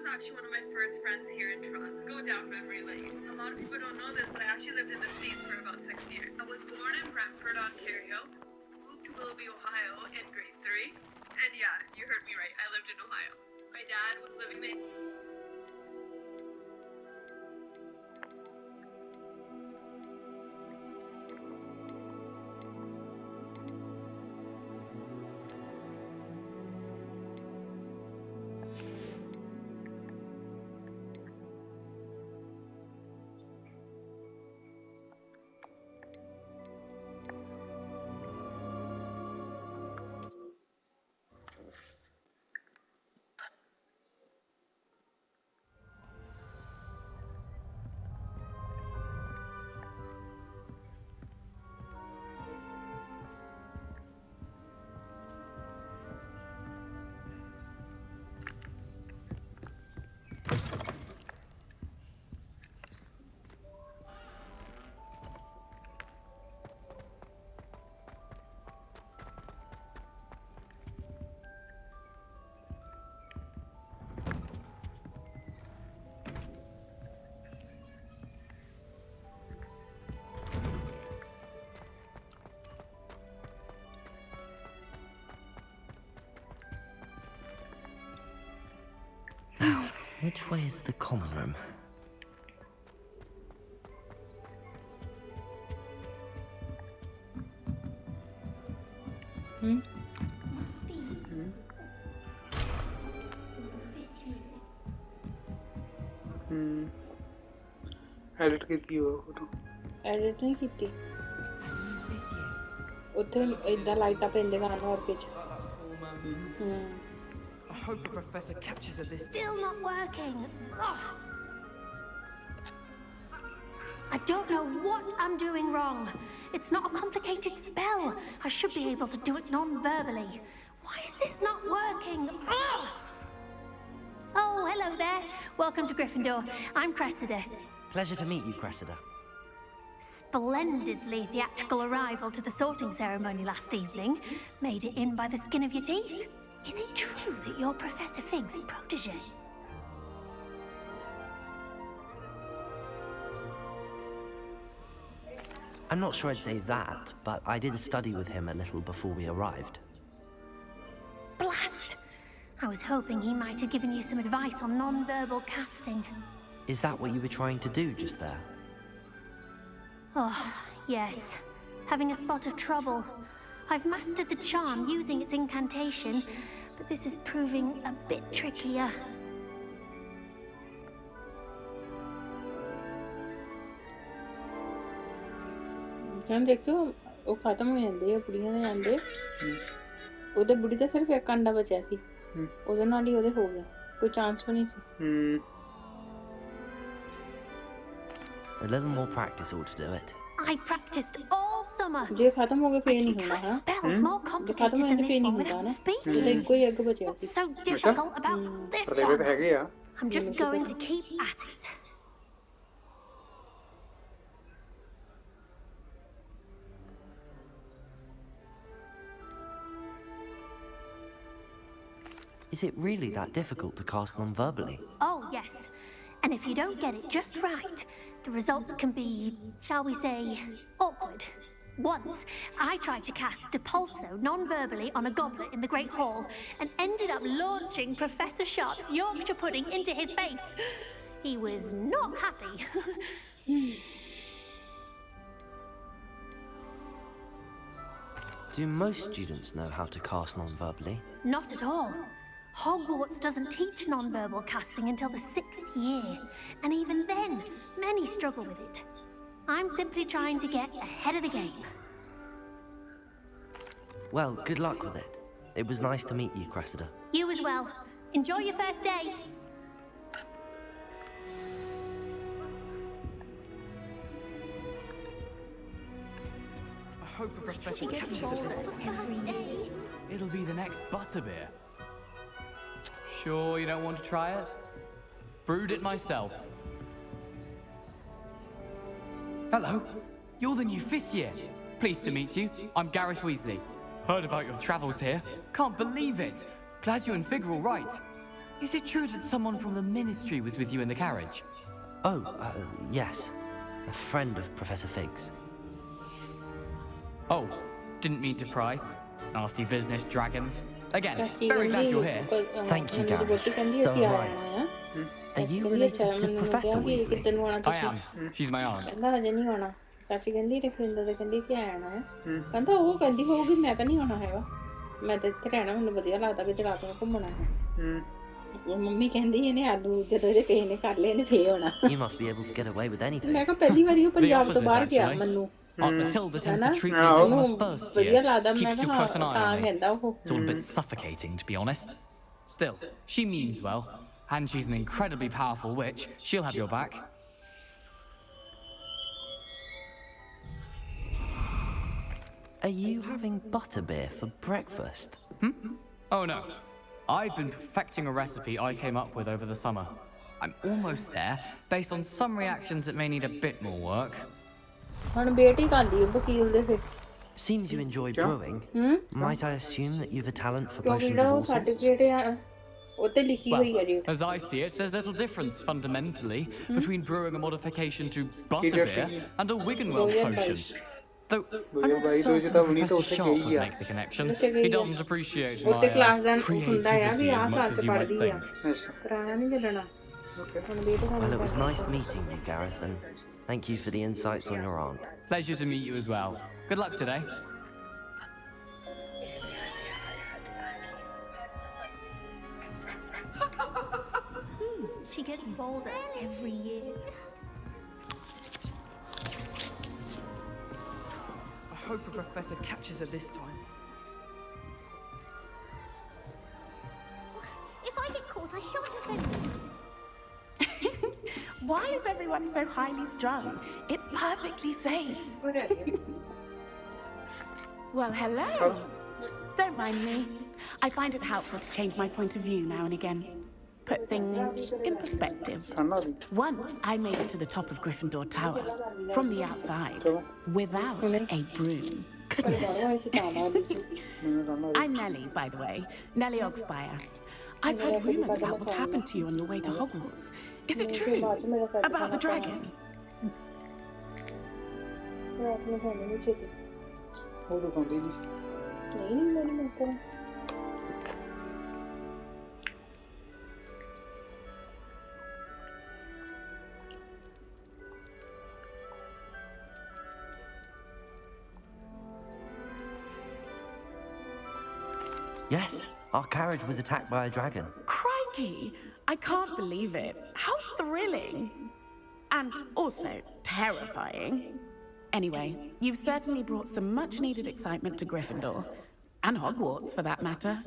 was actually one of my first friends here in Toronto. Go down memory lane. A lot of people don't know this, but I actually lived in the States for about 6 years. I was born in Brantford, Ontario, moved to Willoughby, Ohio in grade 3. And yeah, you heard me right, I lived in Ohio. My dad was living there. Which way is the common room? Must be. Edit ਕੀਤੀ ਉਹ photo edit ਨਹੀਂ ਕੀਤੀ ਉੱਥੇ ਇਦਾਂ ਲਾਈਟਾਂ ਪੈਂਦੇ ਗਾਣਾ ਹੋਰ ਵਿੱਚ I hope the professor catches her this. Still not working. Ugh. I don't know what I'm doing wrong. It's not a complicated spell. I should be able to do it non-verbally. Why is this not working? Ugh. Oh, hello there. Welcome to Gryffindor. I'm Cressida. Pleasure to meet you, Cressida. Splendidly theatrical arrival to the sorting ceremony last evening. Made it in by the skin of your teeth. Is it true that you're Professor Fig's protege? I'm not sure I'd say that, but I did study with him a little before we arrived. Blast! I was hoping he might have given you some advice on non-verbal casting. Is that what you were trying to do just there? Oh, yes. Having a spot of trouble. I've mastered the charm using its incantation, but this is proving a bit trickier. ਹੁਣ ਦੇਖਿਓ ਉਹ ਖਤਮ ਹੋ ਜਾਂਦੇ ਆ ਬੁੜੀਆਂ ਦੇ ਜਾਂਦੇ ਉਹਦੇ ਬੁੜੀ ਦਾ ਸਿਰਫ ਇੱਕ ਅੰਡਾ ਬਚਿਆ ਸੀ ਉਹਦੇ ਨਾਲ ਹੀ ਉਹਦੇ ਹੋ ਗਿਆ ਕੋਈ ਚਾਂਸ ਵੀ ਨਹੀਂ ਸੀ A little more practice ought to do it. I practiced all summer. ਜੇ ਖਤਮ ਹੋ ਗਏ I ਫੇਰ ਨਹੀਂ can ਹੋਣਾ cast ਹਾਂ spells more ਜੇ complicated ਖਤਮ ਹੋ than ਜਾਂਦੇ this ਫੇਰ ਨਹੀਂ one ਹੁੰਦਾ without ਨਾ speaking. ਉਹਦਾ ਇੱਕੋ ਹੀ ਅੱਗ ਬਚਿਆ ਸੀ What's so difficult about this ਪਤੇਰੇ ਤਾਂ one? ਹੈਗੇ ਆ I'm just going to keep at it. Is it really that difficult to cast non-verbally? Oh, yes. And if you don't get it just right, the results can be, shall we say, awkward. Once, I tried to cast Depulso non-verbally on a goblet in the Great Hall and ended up launching Professor Sharp's Yorkshire pudding into his face. He was not happy. Do most students know how to cast non-verbally? Not at all. Hogwarts doesn't teach non-verbal casting until the 6th year, and even then, many struggle with it. I'm simply trying to get ahead of the game. Well, good luck with it. It was nice to meet you, Cressida. You as well. Enjoy your first day. I hope the professor catches her this. It'll be the next butterbeer. Sure you don't want to try it? Brewed it myself. Hello, you're the new 5th year. Pleased to meet you. I'm Gareth Weasley. Heard about your travels here. Can't believe it. Glad you and Fig are all right. Is it true that someone from the Ministry was with you in the carriage? Oh, yes. A friend of Professor Fig's. Oh, didn't mean to pry. Nasty business, dragons. Again, ਚਾਚੀ very glad ਕਹਿੰਦੀ you're here. Thank you, ਮੈਨੂੰ Gareth. ਵਹੁਟੀ ਕਹਿੰਦੀ So ਅਸੀਂ am ਆ I. ਜਾਣਾ ਆ Are you ਕਹਿੰਦੀ related ਅੱਛਾ to ਮੈਨੂੰ Professor ਕਿਹਾ ਕਿ Weasley? ਕਿੱਦਣ ਨੂੰ ਆਉਣਾ I ਤੁਸੀਂ am. She's my aunt. ਕਹਿੰਦਾ ਹਜੇ ਨਹੀਂ ਆਉਣਾ ਚਾਚੀ ਕਹਿੰਦੀ ਰਖਵਿੰਦਰ ਤੇ ਕਹਿੰਦੀ ਸੀ ਆਣਾ ਆ ਕਹਿੰਦਾ ਉਹ ਕਹਿੰਦੀ ਹੋਊਗੀ ਮੈਂ ਤਾਂ ਨਹੀਂ ਆਉਣਾ ਹੈਗਾ ਮੈਂ ਤਾਂ ਇੱਥੇ ਰਹਿਣਾ ਮੈਨੂੰ ਵਧੀਆ ਲੱਗਦਾ ਕਿ ਰਾਤ ਨੂੰ ਘੁੰਮਣਾ ਹੈ ਉਹ ਮੰਮੀ ਕਹਿੰਦੀ ਇਹਨੇ ਆਲੂ ਜਦੋਂ ਇਹਦੇ ਪੇਜ ਨੇ ਕਰ ਲਏ ਇਹਨੇ ਫੇਰ ਆਉਣਾ You must be able to get away with anything. ਮੈਂ ਕਿਹਾ ਪਹਿਲੀ ਵਾਰੀ ਉਹ ਪੰਜਾਬ ਤੋਂ opposite, ਬਾਹਰ ਗਿਆ actually. ਮੈਨੂੰ Aunt Matilda tends Anna? to treat me as if I'm a ਉਹਨੂੰ first ਵਧੀਆ year. ਲੱਗਦਾ ਮੈਂ Keeps too ਕਿਹਾ close an eye ਤਾਂ on me. ਕਹਿੰਦਾ ਉਹ It's all a bit suffocating, to be honest. Still, she means well, and she's an incredibly powerful witch. She'll have your back. Are you having butterbeer for breakfast? Oh no. I've been perfecting a recipe I came up with over the summer. I'm almost there, based on some reactions that may need a bit more work. ਹੁਣ ਬੇਟੀ ਖਾਂਦੀ ਹੈ ਵਕੀਲ ਦੇ ਫਿਰ Seems you enjoy brewing. Might I assume that you've a talent for ਕਿਉਂਕਿ potions ਜਿਹੜਾ of ਉਹ all sorts? ਸਰਟੀਫਿਕੇਟ ਆ ਉਹ ਤੇ ਲਿਖੀ ਹੋਈ ਹੈ ਜੀ Well, as I see it, there's little difference fundamentally between brewing a modification to butterbeer and a Wiggenweld potion. Though I'm not certain Professor Sharp would make the connection. He doesn't appreciate my ਉੱਤੇ class ਦਾ ਹੁੰਦਾ ਆ ਵੀ creativity ਆਹ as ਸਾਲ much ਚ as you might ਪੜ੍ਹਦੀ ਆ think. ਪੁਰਾਣਾ ਨਹੀਂ ਚੱਲਣਾ ਹੁਣ ਬੇਟੀ Well, it was nice meeting you, Gareth, and thank you for the insights on your aunt. Pleasure to meet you as well. Good luck today. She gets bolder every year. I hope a professor catches her this time. If I get caught, I shan't offend them. Why is everyone so highly strung? It's perfectly safe. Well, hello. Don't mind me. I find it helpful to change my point of view now and again. Put things in perspective. Once I made it to the top of Gryffindor Tower, from the outside, without a broom. Goodness. I'm Nellie, by the way. Nellie Ogspire. I've heard rumours about what happened to you on your way to Hogwarts. Is it true? About the dragon? ਉਹ ਤਾਂ ਸੁਣਦੀ ਨਹੀਂ ਨਹੀਂ ਮੈਂ ਕਰਾਂ Yes, our carriage was attacked by a dragon. Crikey! I can't believe it. How thrilling! And also terrifying. Anyway, you've certainly brought some much-needed excitement to Gryffindor. And Hogwarts, for that matter.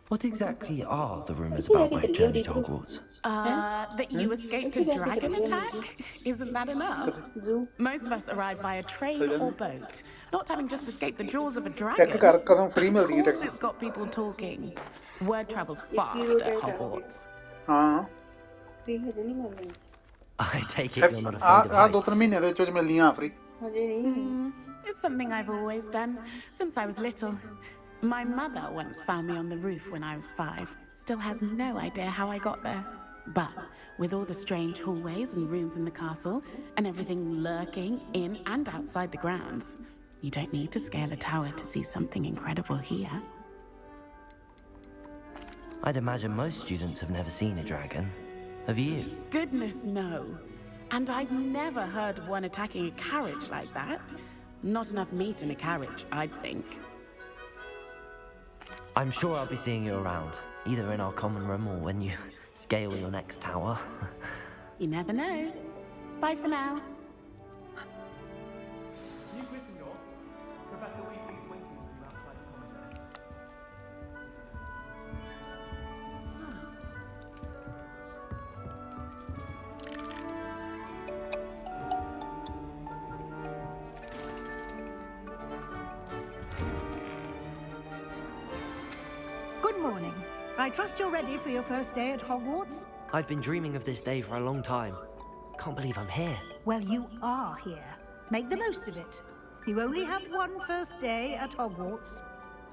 What exactly are the rumours about my journey to Hogwarts? That you escaped a dragon attack? Isn't that enough? Most of us arrive via train or boat, not having just escaped the jaws of a dragon. Check ਕਰ ਕਦੋਂ free Of ਮਿਲਦੀ ਹੈ course it's got people talking. Word travels fast at Hogwarts. ਹਾਂ free ਹਜੇ ਨਹੀਂ ਮਿਲਣੀ I take it you're not afraid of ਆ 2-3 heights. ਮਹੀਨਿਆਂ ਦੇ ਵਿੱਚ ਮਿਲਦੀਆਂ ਫ੍ਰੀ ਹਜੇ ਨਹੀਂ It's something I've always done, since I was little. My mother once found me on the roof when I was 5. Still has no idea how I got there. But with all the strange hallways and rooms in the castle, and everything lurking in and outside the grounds, you don't need to scale a tower to see something incredible here. I'd imagine most students have never seen a dragon. Have you? Goodness, no. And I've never heard of one attacking a carriage like that. Not enough meat in a carriage, I'd think. I'm sure I'll be seeing you around, either in our common room or when you scale your next tower. You never know. Bye for now. New Gryffindor. Professor Weasley's waiting for you outside the common room. Good morning. I trust you're ready for your first day at Hogwarts? I've been dreaming of this day for a long time. Can't believe I'm here. Well, you are here. Make the most of it. You only have one first day at Hogwarts.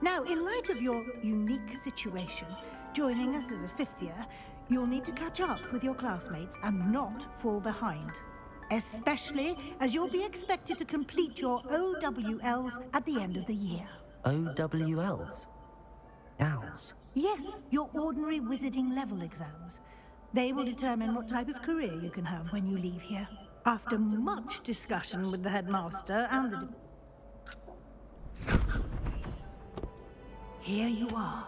Now, in light of your unique situation, joining us as a fifth year, you'll need to catch up with your classmates and not fall behind. Especially as you'll be expected to complete your OWLs at the end of the year. OWLs? Owls? Yes, your ordinary wizarding level exams. They will determine what type of career you can have when you leave here. After much discussion with the headmaster and the... Here you are.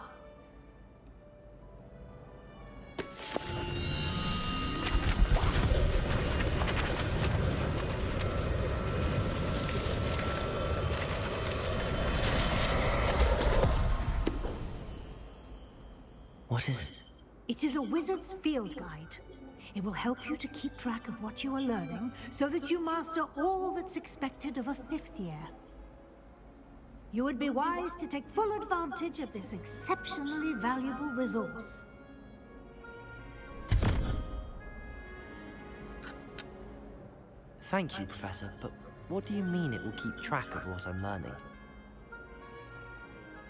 What is it? It is a wizard's field guide. It will help you to keep track of what you are learning so that you master all that's expected of a fifth year. You would be wise to take full advantage of this exceptionally valuable resource. Thank you, Professor, but what do you mean it will keep track of what I'm learning?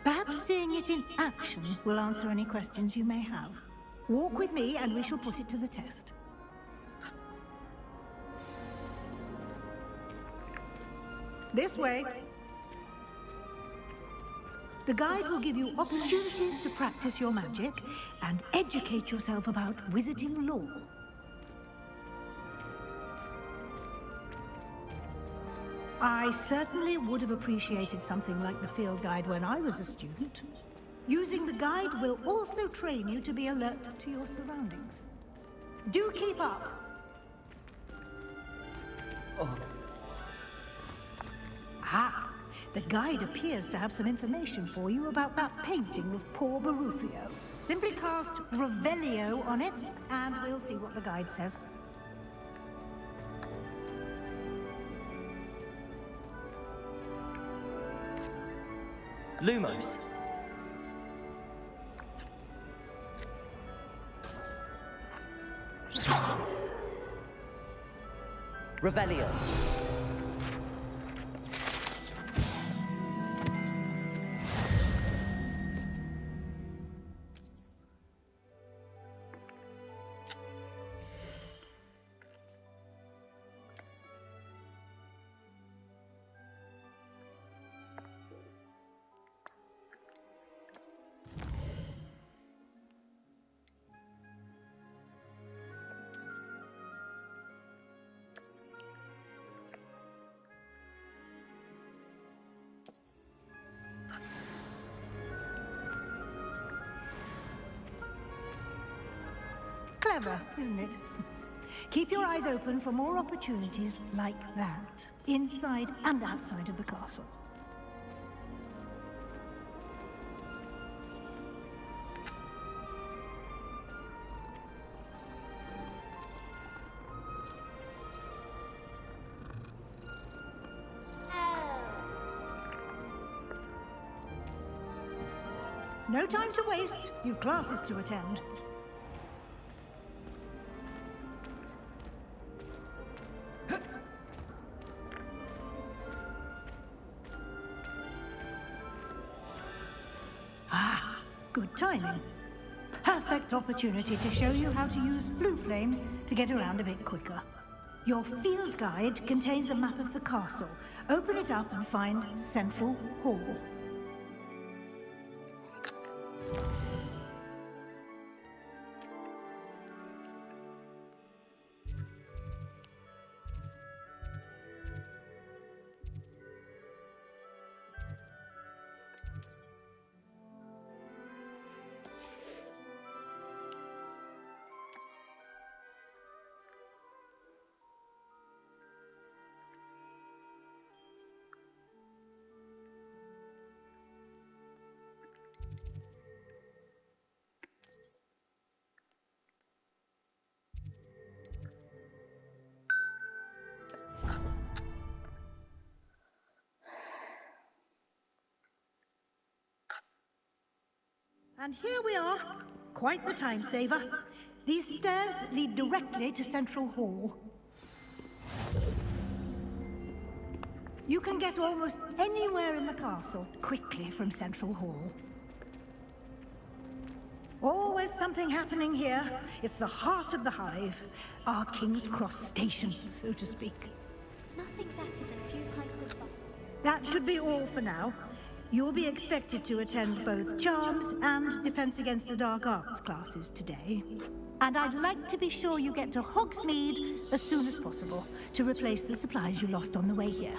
Perhaps seeing it in action will answer any questions you may have. Walk with me and we shall put it to the test. This way. The guide will give you opportunities to practice your magic and educate yourself about wizarding lore. I certainly would have appreciated something like the field guide when I was a student. Using the guide will also train you to be alert to your surroundings. Do keep up! Oh. Ah, the guide appears to have some information for you about that painting of poor Barufio. Simply cast Revelio on it, and we'll see what the guide says. Lumos. Revelio. Clever, isn't it? Keep your eyes open for more opportunities like that, inside and outside of the castle. No time to waste. You've classes to attend. Ah, good timing. Perfect opportunity to show you how to use flue flames to get around a bit quicker. Your field guide contains a map of the castle. Open it up and find Central Hall. And here we are. Quite the time saver. These stairs lead directly to Central Hall. You can get almost anywhere in the castle quickly from Central Hall. Always something happening here. It's the heart of the Hive. Our King's Cross station, so to speak. Nothing better than a few pints of vodka. That should be all for now. You'll be expected to attend both Charms and Defense Against the Dark Arts classes today. And I'd like to be sure you get to Hogsmeade as soon as possible to replace the supplies you lost on the way here.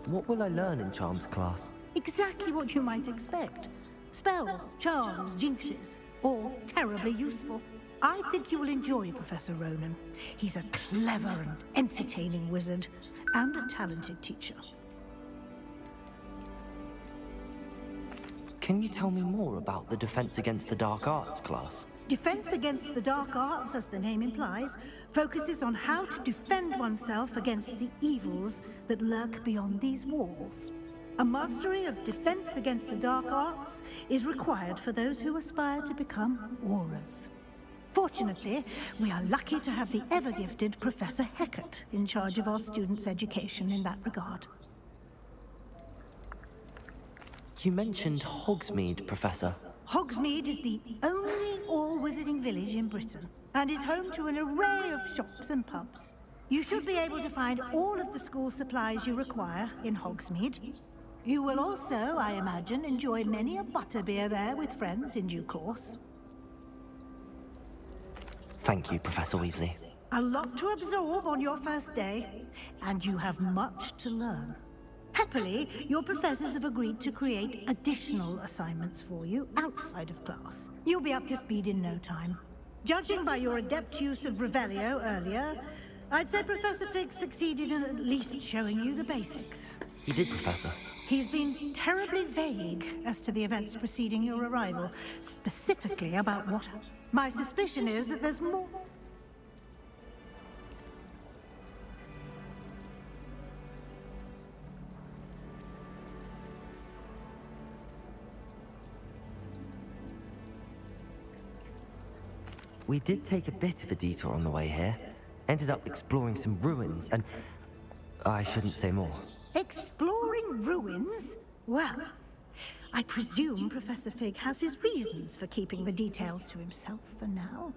What will I learn in Charms class? Exactly what you might expect. Spells, charms, jinxes, all terribly useful. I think you will enjoy Professor Ronan. He's a clever and entertaining wizard, and a talented teacher. Can you tell me more about the Defense Against the Dark Arts class? Defense Against the Dark Arts, as the name implies, focuses on how to defend oneself against the evils that lurk beyond these walls. A mastery of Defense Against the Dark Arts is required for those who aspire to become Aurors. Fortunately, we are lucky to have the ever-gifted Professor Hecat in charge of our students' education in that regard. You mentioned Hogsmeade, Professor. Hogsmeade is the only all-wizarding village in Britain, and is home to an array of shops and pubs. You should be able to find all of the school supplies you require in Hogsmeade. You will also, I imagine, enjoy many a butterbeer there with friends in due course. Thank you, Professor Weasley. A lot to absorb on your first day, and you have much to learn. Happily, your professors have agreed to create additional assignments for you outside of class. You'll be up to speed in no time. Judging by your adept use of Revelio earlier, I'd say Professor Fig succeeded in at least showing you the basics. He did, Professor. He's been terribly vague as to the events preceding your arrival, specifically about what... My suspicion is that there's more... We did take a bit of a detour on the way here. Ended up exploring some ruins and... I shouldn't say more. Exploring ruins? Well, I presume Professor Fig has his reasons for keeping the details to himself for now.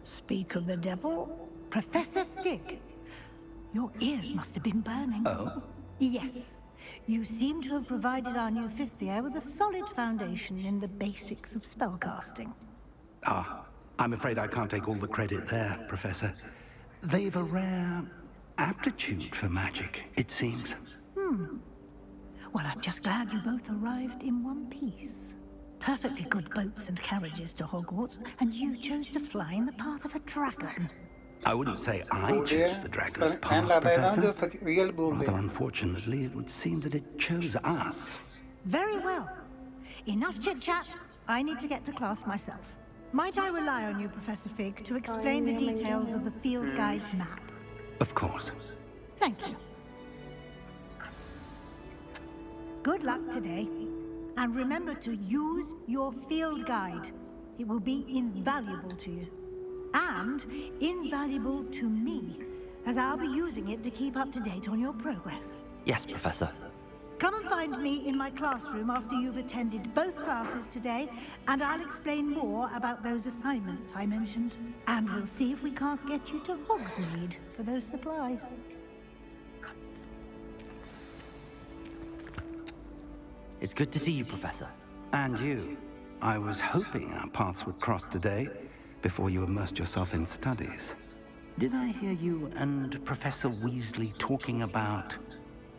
Speak of the devil, Professor Fig. Your ears must have been burning. Oh? Yes. You seem to have provided our new fifth year with a solid foundation in the basics of spellcasting. Ah, I'm afraid I can't take all the credit there, Professor. They've a rare aptitude for magic, it seems. Well, I'm just glad you both arrived in one piece. Perfectly good boats and carriages to Hogwarts, and you chose to fly in the path of a dragon. I wouldn't say I Oh, chose dear. the dragon's And path, that is Professor. the real bull Rather there. unfortunately, it would seem that it chose us. Very well. Enough chit-chat. I need to get to class myself. Might I rely on you, Professor Fig, to explain the details of the field guide's map? Of course. Thank you. Good luck today. And remember to use your field guide. It will be invaluable to you. And invaluable to me, as I'll be using it to keep up to date on your progress. Yes, Professor. Come and find me in my classroom after you've attended both classes today, and I'll explain more about those assignments I mentioned. And we'll see if we can't get you to Hogsmeade for those supplies. It's good to see you, Professor. And you. I was hoping our paths would cross today, before you immersed yourself in studies. Did I hear you and Professor Weasley talking about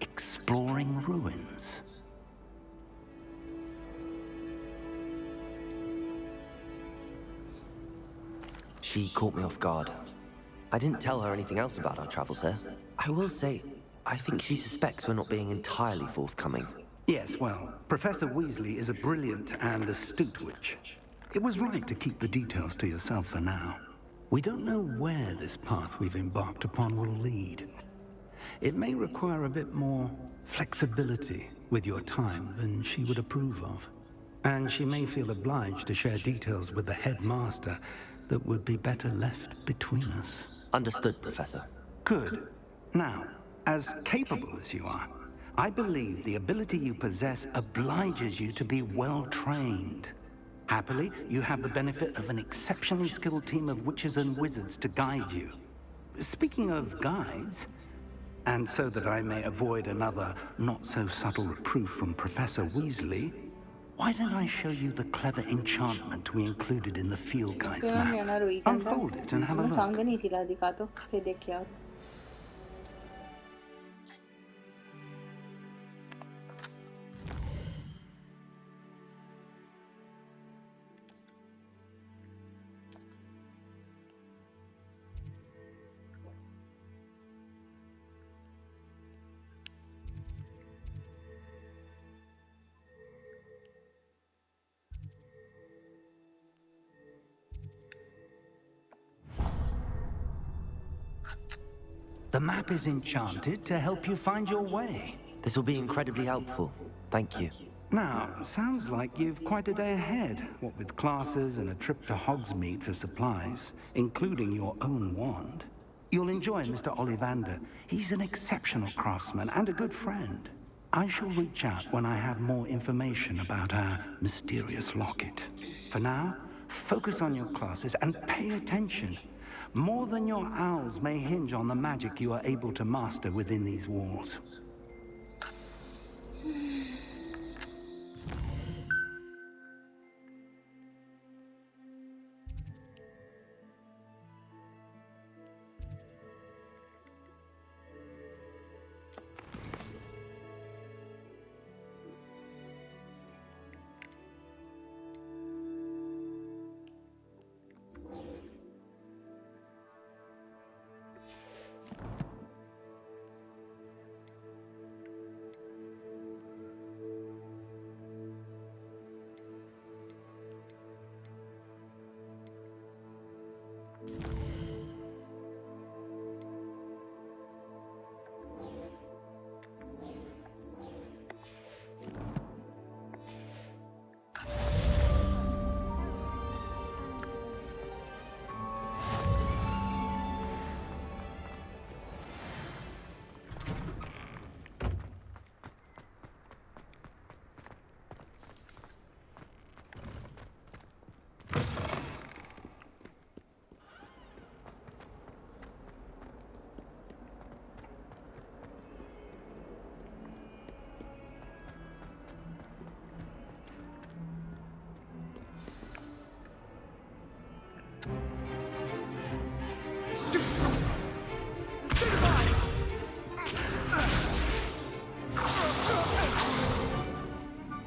exploring ruins? She caught me off guard. I didn't tell her anything else about our travels here. I will say, I think she suspects we're not being entirely forthcoming. Yes, well, Professor Weasley is a brilliant and astute witch. It was right to keep the details to yourself for now. We don't know where this path we've embarked upon will lead. It may require a bit more flexibility with your time than she would approve of. And she may feel obliged to share details with the headmaster that would be better left between us. Understood, Professor. Good. Now, as capable as you are, I believe the ability you possess obliges you to be well trained. Happily, you have the benefit of an exceptionally skilled team of witches and wizards to guide you. Speaking of guides, and so that I may avoid another not-so-subtle reproof from Professor Weasley, why don't I show you the clever enchantment we included in the field guide's map? Unfold it and have a look. The map is enchanted to help you find your way. This will be incredibly helpful. Thank you. Now, sounds like you've quite a day ahead, what with classes and a trip to Hogsmeade for supplies, including your own wand. You'll enjoy Mr. Ollivander. He's an exceptional craftsman and a good friend. I shall reach out when I have more information about our mysterious locket. For now, focus on your classes and pay attention. More than your owls may hinge on the magic you are able to master within these walls.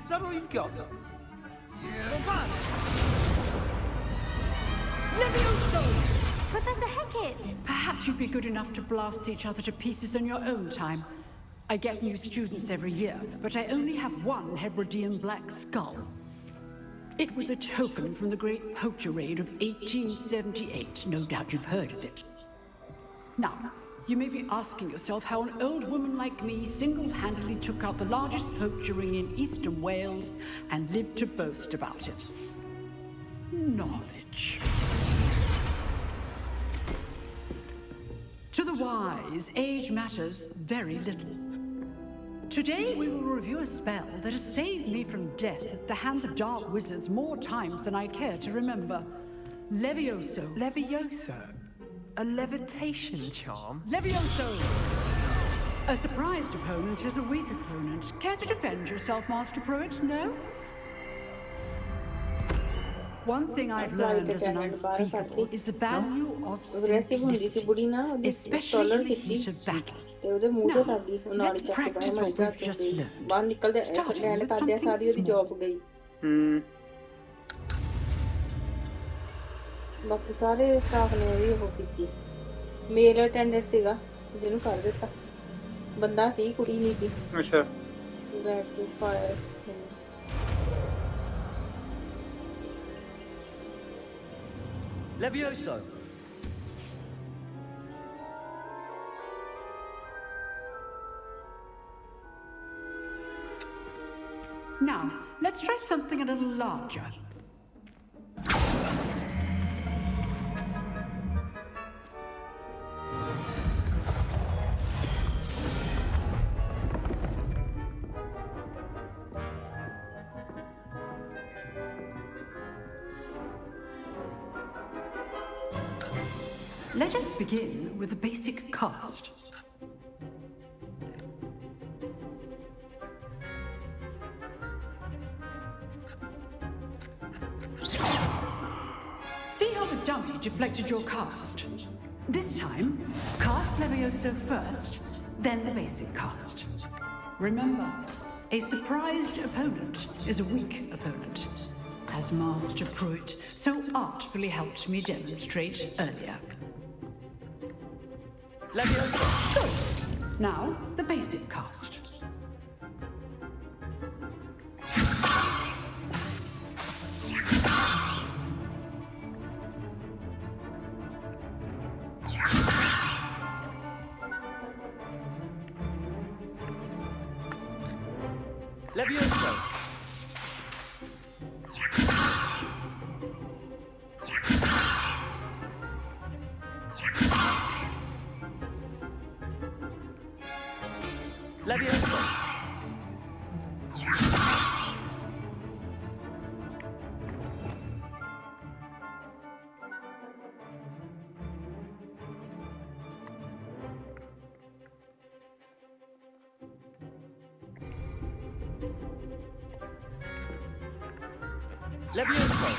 Is that all you've got? Levioso! Professor Hecat! Perhaps you'd be good enough to blast each other to pieces in your own time. I get new students every year, but I only have one Hebridean black skull. It was a token from the Great Poacher Raid of 1878. No doubt you've heard of it. Now, you may be asking yourself how an old woman like me single-handedly took out the largest poacher ring in eastern Wales and lived to boast about it. Knowledge. To the wise, age matters very little. Today we will review a spell that has saved me from death at the hands of dark wizards more times than I care to remember. Levioso. Levioso? A levitation charm? Levioso! A surprised opponent is a weak opponent. Care to defend yourself, Master Pruitt? No? One thing I've learned as an unspeakable is the value of simplicity, especially in the heat of battle. Now, let's practice what we've just learned, starting with something small. ਬਾਕੀ ਸਾਰੇ staff ਨੇ ਵੀ ਉਹ ਕੀਤੀ ਮੇਲ attendant ਸੀਗਾ ਜਿਹਨੂੰ ਕਰ ਦਿੱਤਾ ਬੰਦਾ ਸੀ ਕੁੜੀ ਨਹੀਂ ਸੀ ਅੱਛਾ ready to fire Levioso! Now, let's try something a little larger. Let us begin with the basic cast. See how the dummy deflected your cast? This time, cast Levioso first, then the basic cast. Remember, a surprised opponent is a weak opponent, as Master Pruitt so artfully helped me demonstrate earlier. Levioso! Good. Now, the basic cast. Levioso! Levioso! Levioso!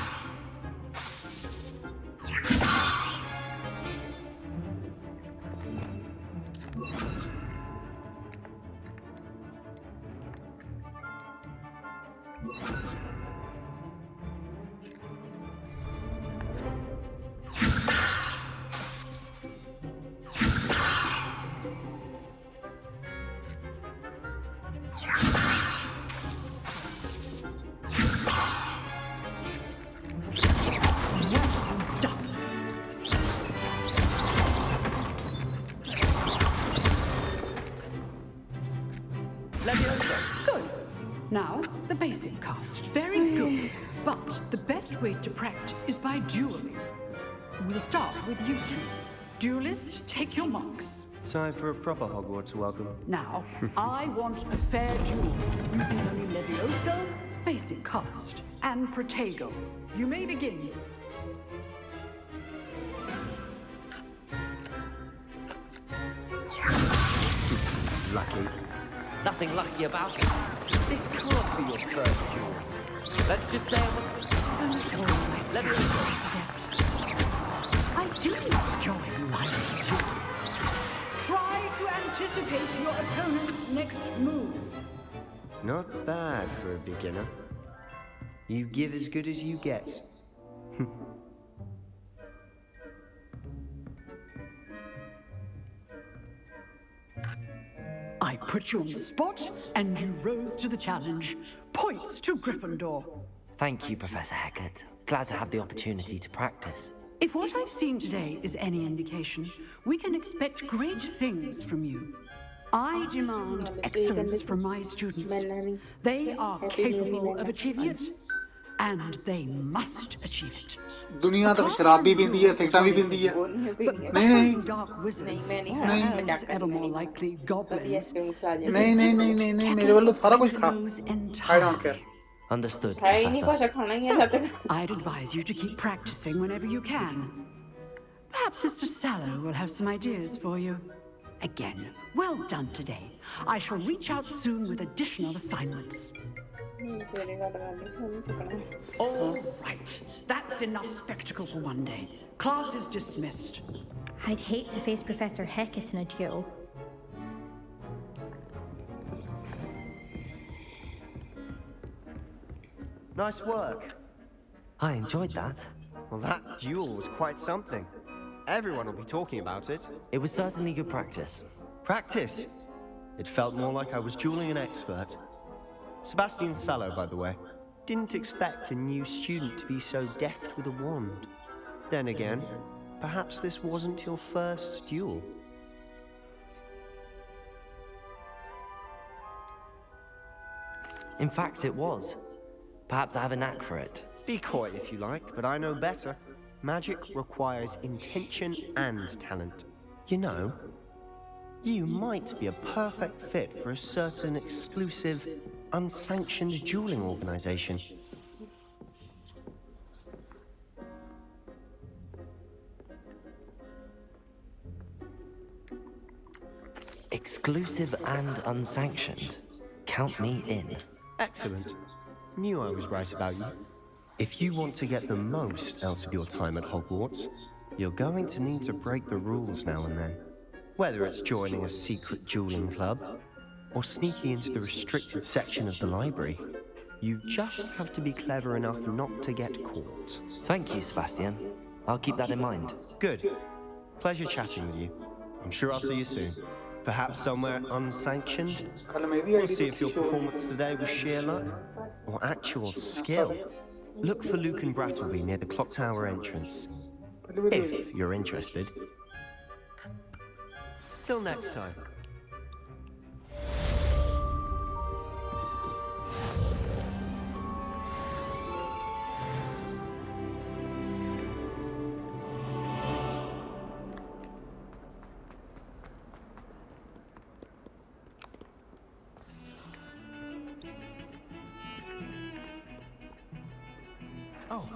Levioso! Good. Now, the basic cast. Very good. But the best way to practice is by dueling. We'll start with you two. Duelists, take your marks. Time for a proper Hogwarts welcome. Now, I want a fair duel using only Levioso, basic cast, and Protego. You may begin. Lucky. Nothing lucky about it. This can't be your first duel. Let's just say Levioso! I do enjoy life's duel. Try to anticipate your opponent's next move. Not bad for a beginner. You give as good as you get. I put you on the spot, and you rose to the challenge. Points to Gryffindor. Thank you, Professor Hecat. Glad to have the opportunity to practice. If what I've seen today is any indication, we can expect great things from you. I demand excellence from my students. They are capable of achieving it, and they must achieve it. दुनिया तो शराब भी पीती है, cigarette भी पीती है. नहीं Dark wizards, as ever more likely goblins. नहीं मेरे वालों सारा कुछ खा. I don't care. Understood, Professor. So, I'd advise you to keep practicing whenever you can. Perhaps Mr. Sallow will have some ideas for you. Again, well done today. I shall reach out soon with additional assignments. All right, that's enough spectacle for one day. Class is dismissed. I'd hate to face Professor Hecat in a duel. Nice work. I enjoyed that. Well, that duel was quite something. Everyone will be talking about it. It was certainly good practice. Practice? It felt more like I was dueling an expert. Sebastian Sallow, by the way. Didn't expect a new student to be so deft with a wand. Then again, perhaps this wasn't your first duel. In fact, it was. Perhaps I have a knack for it. Be coy if you like, but I know better. Magic requires intention and talent. You know, you might be a perfect fit for a certain exclusive, unsanctioned dueling organization. Exclusive and unsanctioned. Count me in. Excellent. Knew I was right about you. If you want to get the most out of your time at Hogwarts, you're going to need to break the rules now and then. Whether it's joining a secret dueling club, or sneaking into the restricted section of the library, you just have to be clever enough not to get caught. Thank you, Sebastian. I'll keep that in mind. Good. Pleasure chatting with you. I'm sure I'll see you soon. Perhaps somewhere unsanctioned? We'll see if your performance today was sheer luck or actual skill. Look for Luke and Brattleby near the clock tower entrance, if you're interested. Till next time. Oh.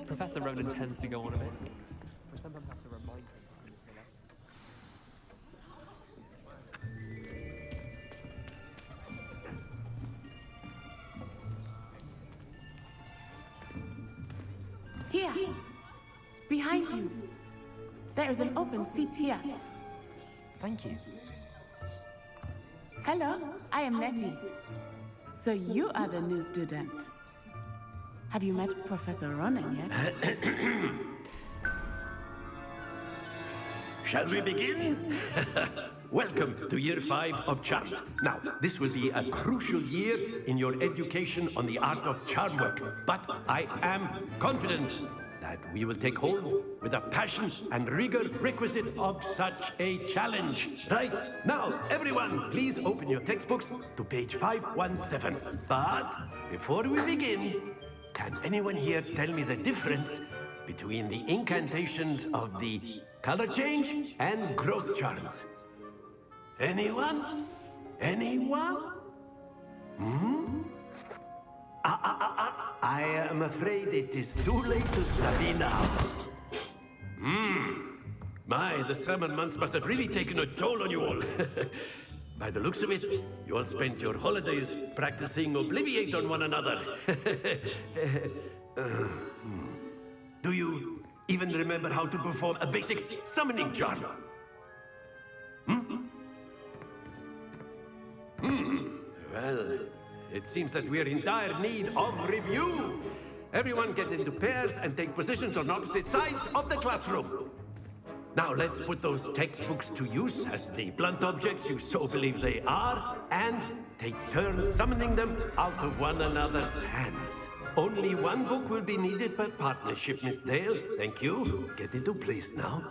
Professor Ronan tends to go on a bit. I sometimes have to remind him. Here, behind you. There is an open seat here. Thank you. Hello, I am Nettie. So you are the new student. Have you met Professor Ronan yet? Shall we begin? Welcome to Year 5 of Charms. Now, this will be a crucial year in your education on the art of charm work, but I am confident that we will take hold with the passion and rigor requisite of such a challenge. Right, now, everyone, please open your textbooks to page 517. But before we begin, can anyone here tell me the difference between the incantations of the color change and growth charms? Anyone? Anyone? I am afraid it is too late to study now. My, the summer months must have really taken a toll on you all. By the looks of it, you all spent your holidays practicing Obliviate on one another. Do you even remember how to perform a basic summoning charm? Well, it seems that we are in dire need of review. Everyone get into pairs and take positions on opposite sides of the classroom. Now let's put those textbooks to use as the blunt objects you so believe they are, and take turns summoning them out of one another's hands. Only one book will be needed per partnership, Miss Dale. Thank you. Get into place now.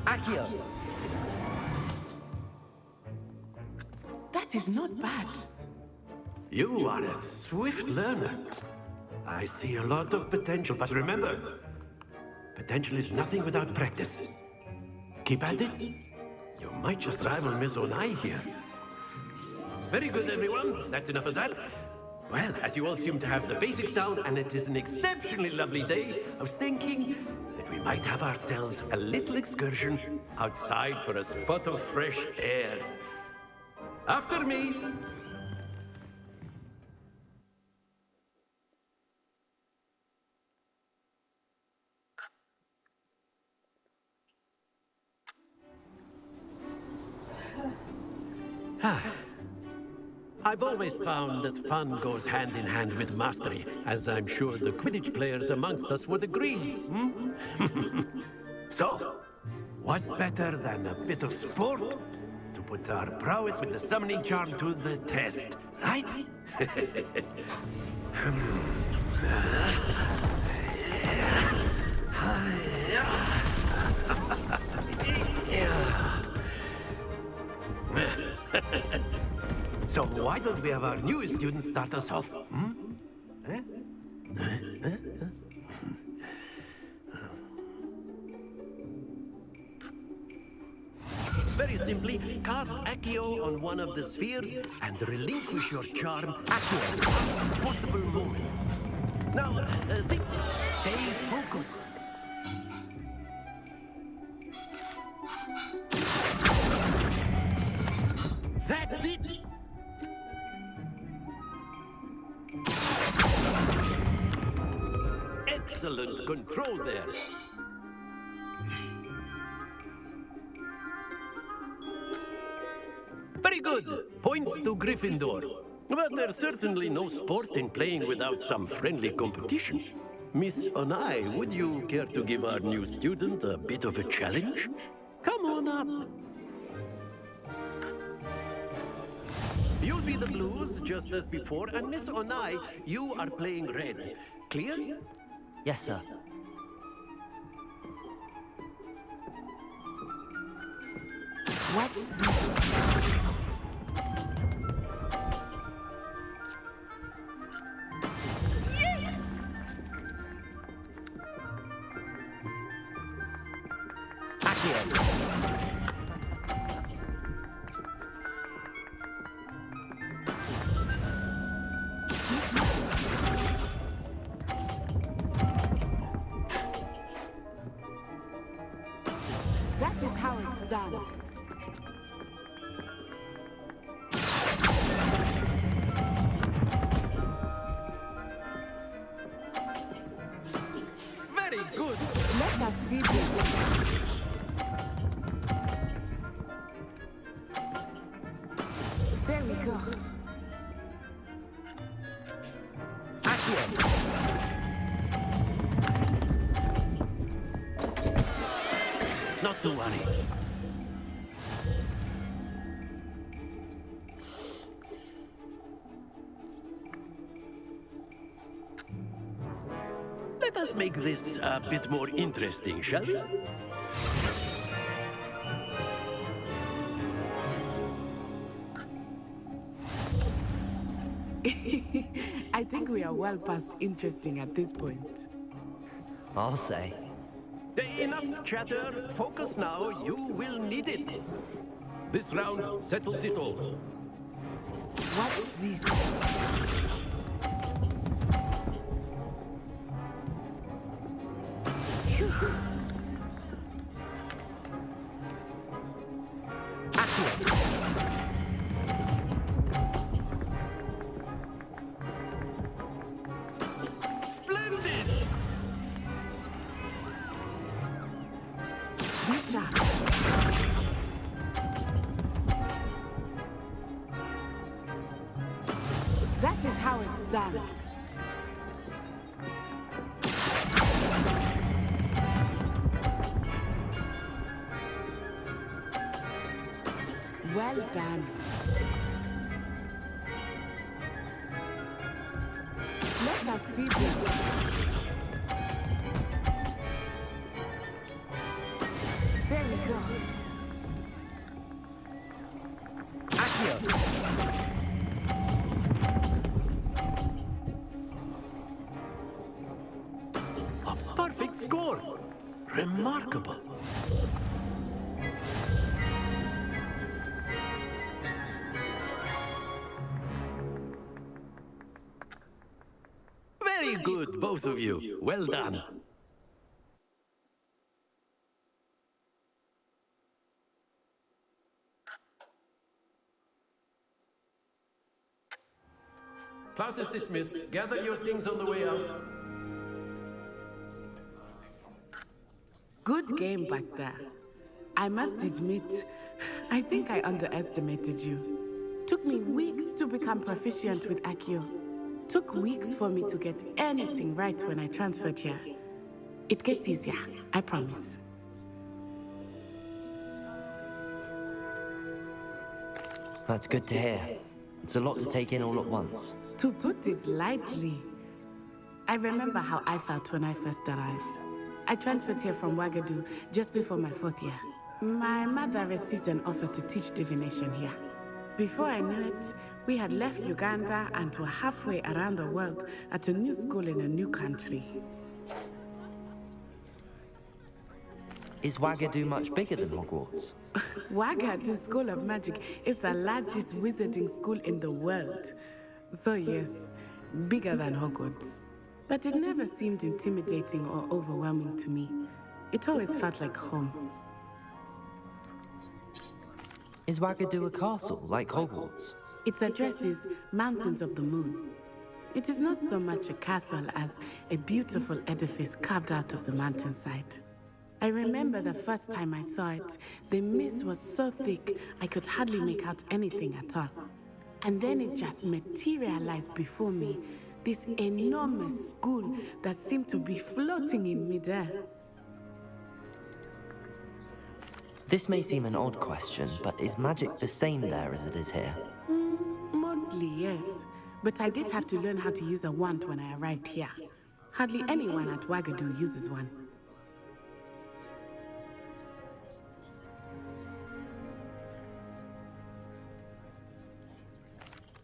Accio! That is not bad. You are a swift learner. I see a lot of potential, but remember, potential is nothing without practice. Keep at it. You might just rival Miss Onai here. Very good, everyone. That's enough of that. Well, as you all seem to have the basics down, and it is an exceptionally lovely day, I was thinking that we might have ourselves a little excursion outside for a spot of fresh air. After me. I've always found that fun goes hand in hand with mastery, as I'm sure the Quidditch players amongst us would agree. So, what better than a bit of sport to put our prowess with the summoning charm to the test, right? So why don't we have our newest student start us off? Eh? Very simply, cast Accio on one of the spheres and relinquish your charm at your possible moment. Now, think. Stay focused. That's it! Excellent control there. Very good. Points to Gryffindor. But there's certainly no sport in playing without some friendly competition. Miss Onai, would you care to give our new student a bit of a challenge? Come on up. You'll be the blues, just as before, and Miss Onai, you are playing red. Clear? Yes, sir. What's this? That is how it's done. Very good. Let us see this. There we go. Not to worry. Let us make this a bit more interesting, shall we? I think we are well past interesting at this point. I'll say. Enough chatter. Focus now. You will need it. This round settles it all. What's this? Splendid! That is how it's done. Well done. Let us see this. There we go. A perfect score. Remarkable. Very good, both of you. Well done. Class is dismissed. Gather your things on the way out. Good game back there. I must admit, I think I underestimated you. Took me weeks to become proficient with Accio. Took weeks for me to get anything right when I transferred here. It gets easier, I promise. That's good to hear. It's a lot to take in all at once. To put it lightly, I remember how I felt when I first arrived. I transferred here from Ouagadougou just before my 4th year. My mother received an offer to teach divination here. Before I knew it, we had left Uganda and were halfway around the world at a new school in a new country. Is Ouagadougou much bigger than Hogwarts? Ouagadougou School of Magic is the largest wizarding school in the world. So yes, bigger than Hogwarts. But it never seemed intimidating or overwhelming to me. It always felt like home. Is Ouagadougou a castle, like Hogwarts? Its address is Mountains of the Moon. It is not so much a castle as a beautiful edifice carved out of the mountainside. I remember the first time I saw it, the mist was so thick I could hardly make out anything at all. And then it just materialized before me, this enormous school that seemed to be floating in midair. This may seem an odd question, but is magic the same there as it is here? Mostly, yes. But I did have to learn how to use a wand when I arrived here. Hardly anyone at Ouagadougou uses one.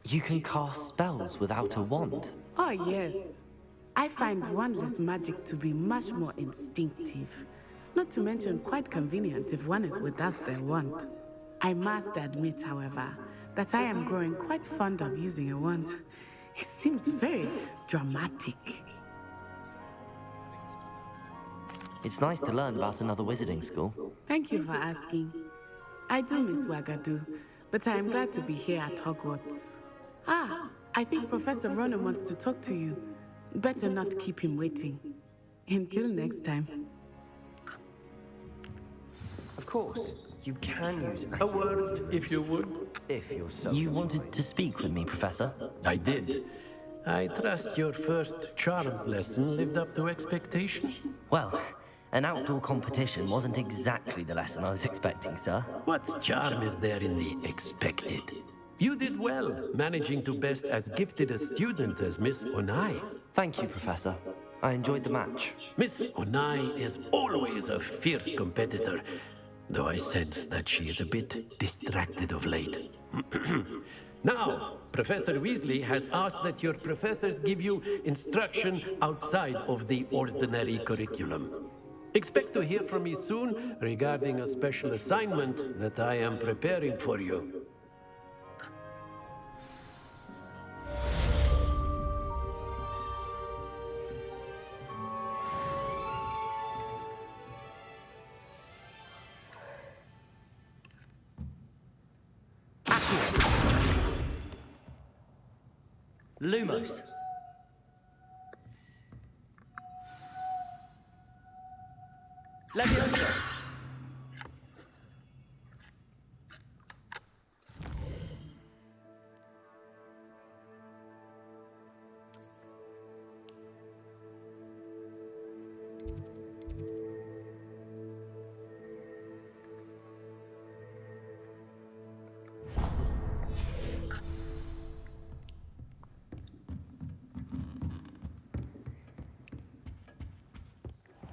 You can cast spells without a wand? Oh, yes. I find wandless magic to be much more instinctive. Not to mention quite convenient if one is without their wand. I must admit, however, that I am growing quite fond of using a wand. It seems very dramatic. It's nice to learn about another wizarding school. Thank you for asking. I do miss Ouagadougou, but I am glad to be here at Hogwarts. Ah, I think Professor Ronan wants to talk to you. Better not keep him waiting. Until next time. Of course, you can use a word, if you would. If you're so... You wanted to speak with me, Professor? I did. I trust your first charms lesson lived up to expectation? Well, an outdoor competition wasn't exactly the lesson I was expecting, sir. What charm is there in the expected? You did well, managing to best as gifted a student as Miss Onai. Thank you, Professor. I enjoyed the match. Miss Onai is always a fierce competitor, though I sense that she is a bit distracted of late. Now, Professor Weasley has asked that your professors give you instruction outside of the ordinary curriculum. Expect to hear from me soon regarding a special assignment that I am preparing for you. Lumos. Leviosa.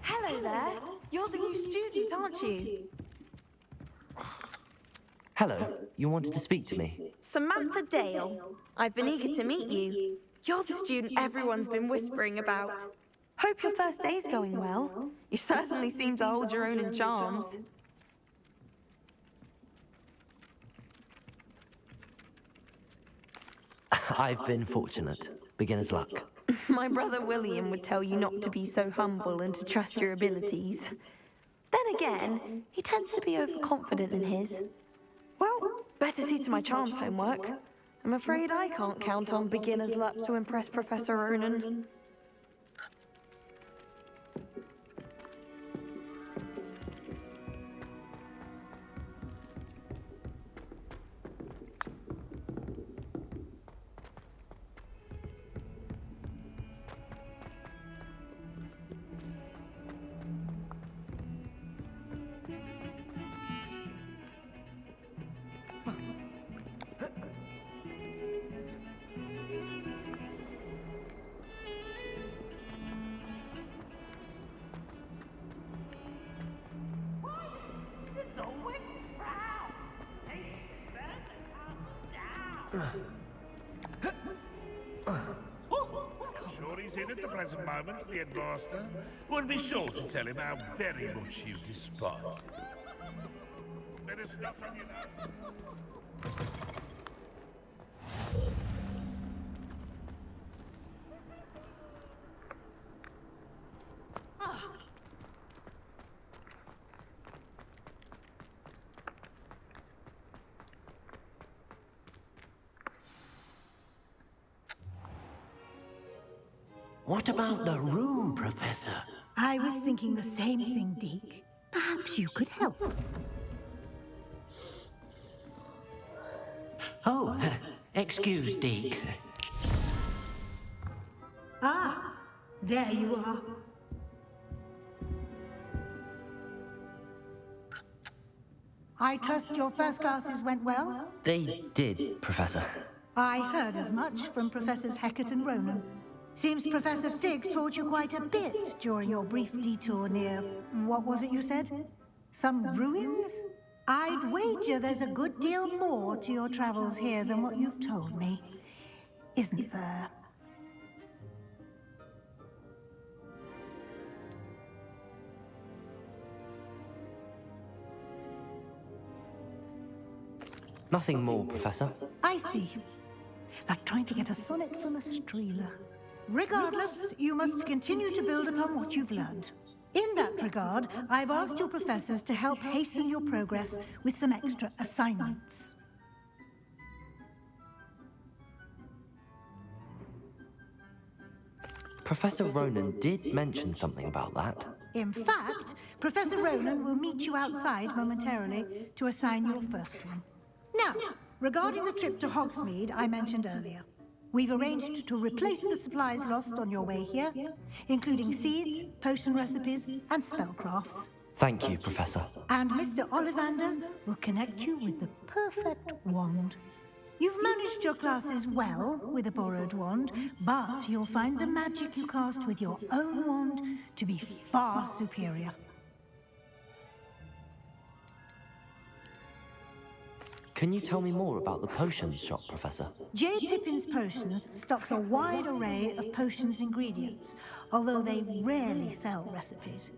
Hello there. You're the new student, aren't you? Hello. You wanted to speak to me? Samantha Dale. I've been eager to meet you. You're the student everyone's been whispering about. Hope your first day's going well. You certainly seem to hold your own in charms. I've been fortunate. Beginner's luck. My brother William would tell you not to be so humble and to trust your abilities. Then again, he tends to be overconfident in his. Well, better see to my charms homework. I'm afraid I can't count on beginner's luck to impress Professor Ronan. Sure he's in at the present moment, the headmaster? We'll be sure to tell him how very much you despise him. Better stuff on you now. What about the room, Professor? I was thinking the same thing, Deke. Perhaps you could help. Oh, excuse, Deke. Ah, there you are. I trust your first classes went well? They did, Professor. I heard as much from Professors Hecat and Ronan. Seems Professor Fig taught you quite a bit during your brief detour near... what was it you said? Some ruins? I'd wager there's a good deal more to your travels here than what you've told me. Isn't there? Nothing more, Professor. I see. Like trying to get a sonnet from a streeler. Regardless, you must continue to build upon what you've learned. In that regard, I've asked your professors to help hasten your progress with some extra assignments. Professor Ronan did mention something about that. In fact, Professor Ronan will meet you outside momentarily to assign your first one. Now, regarding the trip to Hogsmeade I mentioned earlier, we've arranged to replace the supplies lost on your way here, including seeds, potion recipes, and spellcrafts. Thank you, Professor. And Mr. Ollivander will connect you with the perfect wand. You've managed your classes well with a borrowed wand, but you'll find the magic you cast with your own wand to be far superior. Can you tell me more about the potions shop, Professor? J. Pippin's Potions stocks a wide array of potions ingredients, although they rarely sell recipes.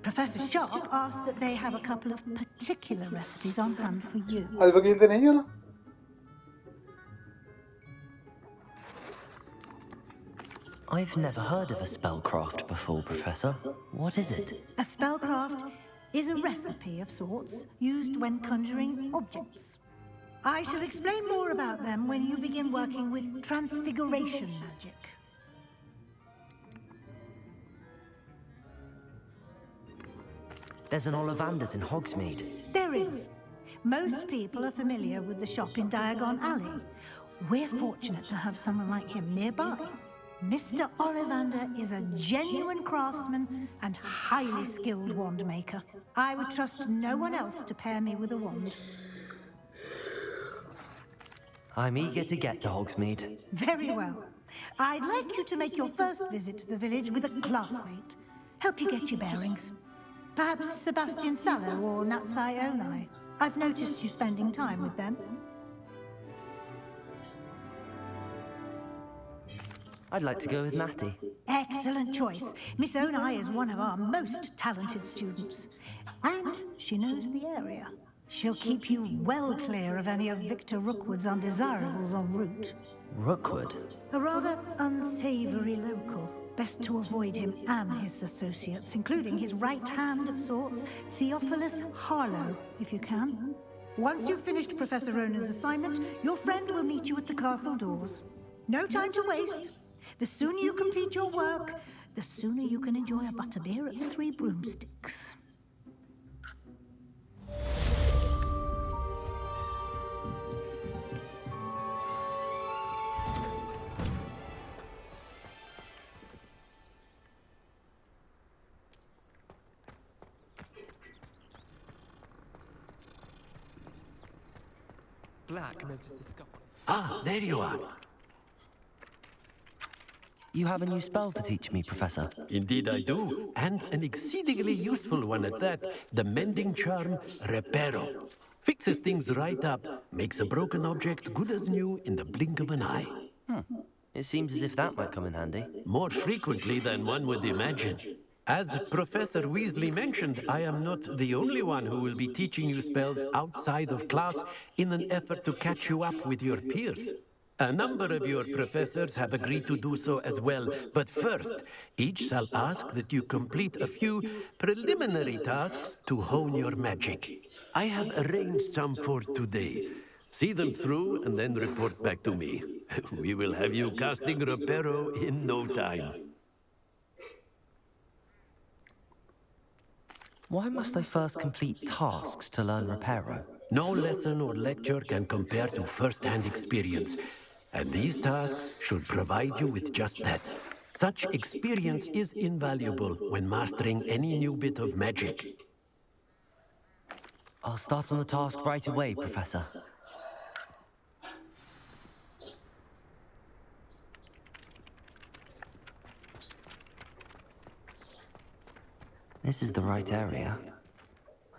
Professor Sharp asked that they have a couple of particular recipes on hand for you. I've never heard of a spellcraft before, Professor. What is it? A spellcraft is a recipe of sorts used when conjuring objects. I shall explain more about them when you begin working with transfiguration magic. There's an Ollivander's in Hogsmeade. There is. Most people are familiar with the shop in Diagon Alley. We're fortunate to have someone like him nearby. Mr. Ollivander is a genuine craftsman and highly skilled wand maker. I would trust no one else to pair me with a wand. I'm eager to get to Hogsmeade. Very well. I'd like you to make your first visit to the village with a classmate. Help you get your bearings. Perhaps Sebastian Sallow or Natsai Onai. I've noticed you spending time with them. I'd like to go with Natty. Excellent choice. Miss Onai is one of our most talented students. And she knows the area. She'll keep you well clear of any of Victor Rookwood's undesirables en route. Rookwood? A rather unsavory local. Best to avoid him and his associates, including his right hand of sorts, Theophilus Harlow, if you can. Once you've finished Professor Ronan's assignment, your friend will meet you at the castle doors. No time to waste. The sooner you complete your work, the sooner you can enjoy a butterbeer at the Three Broomsticks. Black notices the skull. Ah, there you are. You have a new spell to teach me, Professor. Indeed I do, and an exceedingly useful one at that, the mending charm Reparo. Fixes things right up, makes a broken object good as new in the blink of an eye. It seems as if that might come in handy. More frequently than one would imagine. As Professor Weasley mentioned, I am not the only one who will be teaching you spells outside of class in an effort to catch you up with your peers. A number of your professors have agreed to do so as well, but first, each shall ask that you complete a few preliminary tasks to hone your magic. I have arranged some for today. See them through and then report back to me. We will have you casting Reparo in no time. Why must I first complete tasks to learn Reparo? No lesson or lecture can compare to first-hand experience, and these tasks should provide you with just that. Such experience is invaluable when mastering any new bit of magic. I'll start on the task right away, Professor. This is the right area.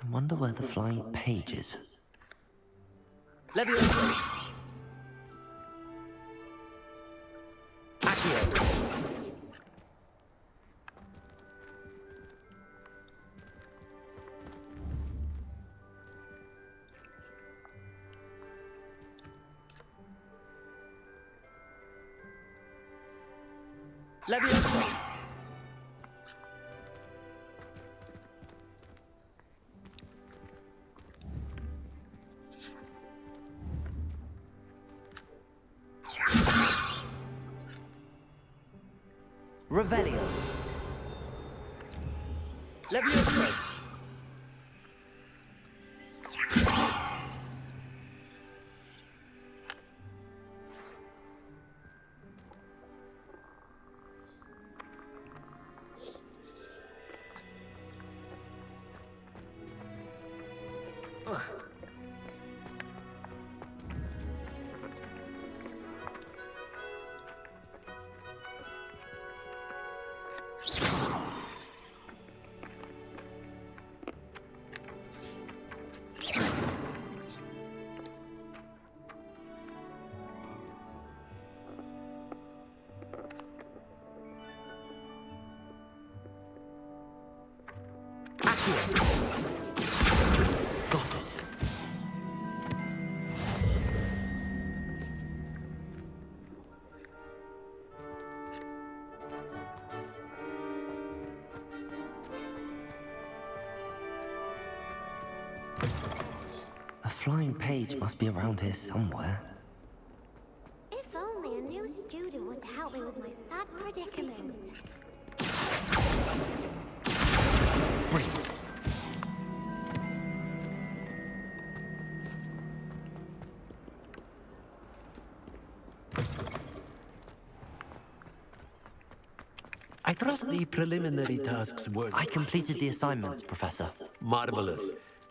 I wonder where the flying page is. Leviosa! Accio! Leviosa! Revelio. Leviosa. Got it. A flying page must be around here somewhere. If only a new student were to help me with my sad predicament. Brilliant. I trust the preliminary tasks were... I completed the assignments, Professor. Marvelous.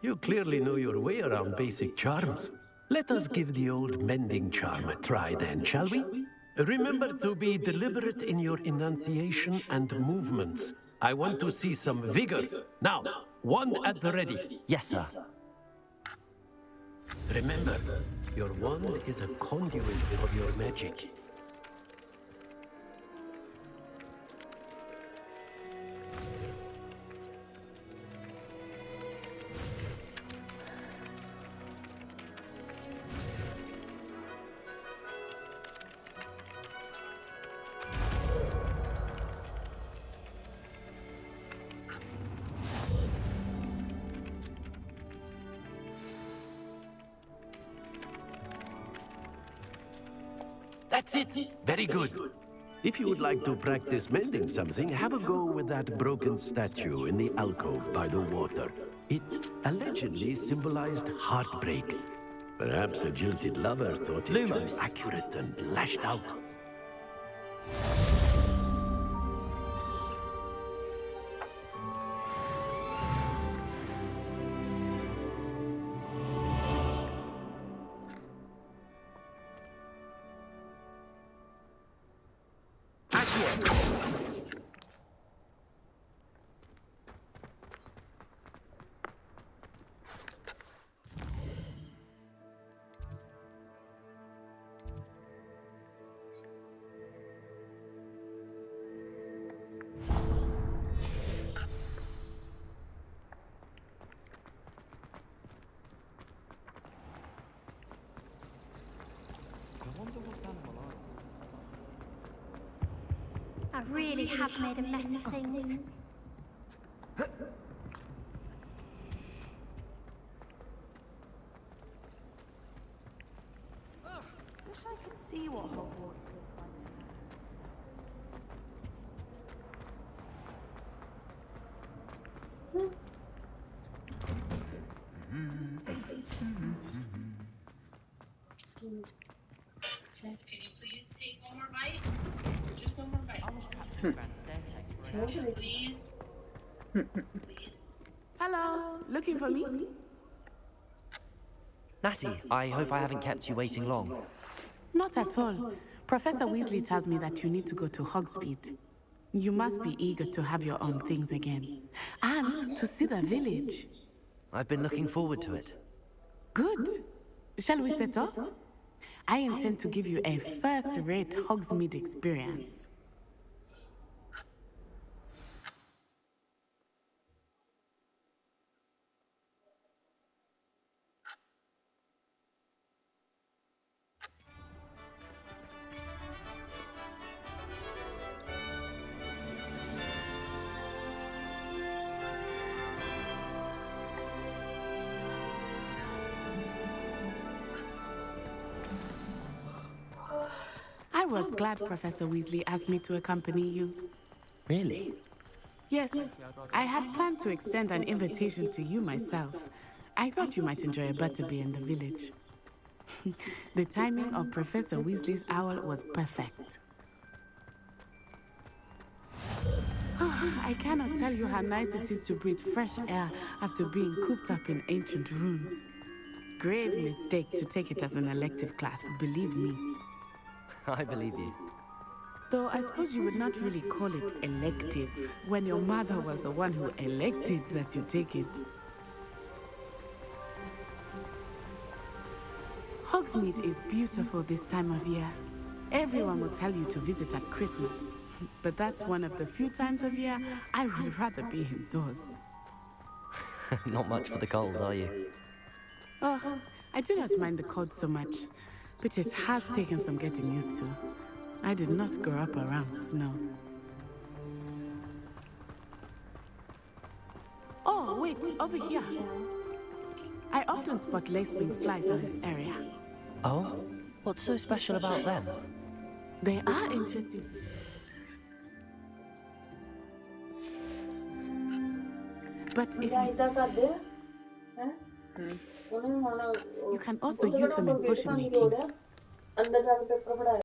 You clearly know your way around basic charms. Let us give the old mending charm a try then, shall we? Remember to be deliberate in your enunciation and movements. I want to see some vigor. Now, wand at the ready. Yes, sir. Remember, your wand is a conduit of your magic. That's it. Very good. If you would like to practice mending something, have a go with that broken statue in the alcove by the water. It allegedly symbolized heartbreak. Perhaps a jilted lover thought it was accurate and lashed out. really have made a mess of things. Wish I could see what Hogwarts looks like. Can you please take one more bite? Just one more bite. Please. Please. Hello, looking for me? Natty, I hope I haven't kept you waiting long. Not at all. Professor Weasley tells me that you need to go to Hogsmeade. You must be eager to have your own things again. And to see the village. I've been looking forward to it. Good. Shall we set off? I intend to give you a first-rate Hogsmeade experience. I was glad Professor Weasley asked me to accompany you. Really? Yes, I had planned to extend an invitation to you myself. I thought you might enjoy a butterbeer in the village. The timing of Professor Weasley's owl was perfect. I cannot tell you how nice it is to breathe fresh air after being cooped up in ancient rooms. Grave mistake to take it as an elective class, believe me. I believe you. Though I suppose you would not really call it elective when your mother was the one who elected that you take it. Hogsmeade is beautiful this time of year. Everyone will tell you to visit at Christmas. But that's one of the few times of year I would rather be indoors. Not much for the cold, are you? Oh, I do not mind the cold so much, but it has taken some getting used to. I did not grow up around snow. Oh, wait, over here. I often spot lacewing flies in this area. Oh? What's so special about them? They are interesting. But if you can also use them in potion making.